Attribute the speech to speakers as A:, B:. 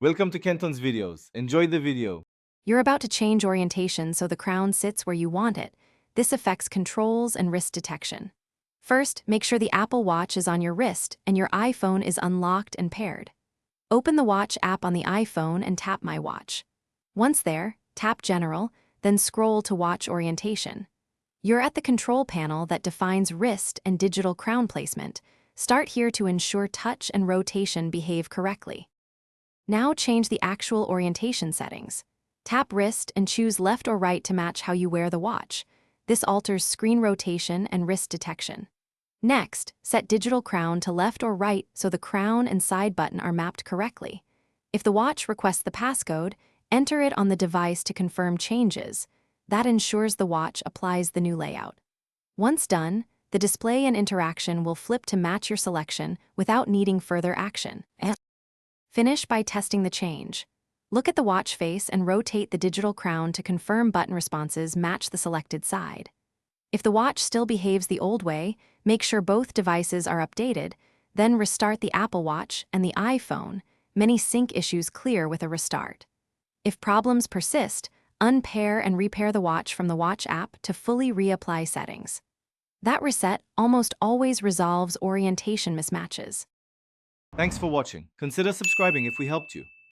A: Welcome to Kenton's videos. Enjoy the video.
B: You're about to change orientation so the crown sits where you want it. This affects controls and wrist detection. First, make sure the Apple Watch is on your wrist and your iPhone is unlocked and paired. Open the Watch app on the iPhone and tap My Watch. Once there, tap General, then scroll to Watch Orientation. You're at the control panel that defines wrist and digital crown placement. Start here to ensure touch and rotation behave correctly. Now change the actual orientation settings. Tap wrist and choose left or right to match how you wear the watch. This alters screen rotation and wrist detection. Next, set digital crown to left or right so the crown and side button are mapped correctly. If the watch requests the passcode, enter it on the device to confirm changes. That ensures the watch applies the new layout. Once done, the display and interaction will flip to match your selection without needing further action. Finish by testing the change. Look at the watch face and rotate the digital crown to confirm button responses match the selected side. If the watch still behaves the old way, make sure both devices are updated, then restart the Apple Watch and the iPhone. Many sync issues clear with a restart. If problems persist, unpair and repair the watch from the Watch app to fully reapply settings. That reset almost always resolves orientation mismatches.
A: Thanks for watching. Consider subscribing if we helped you.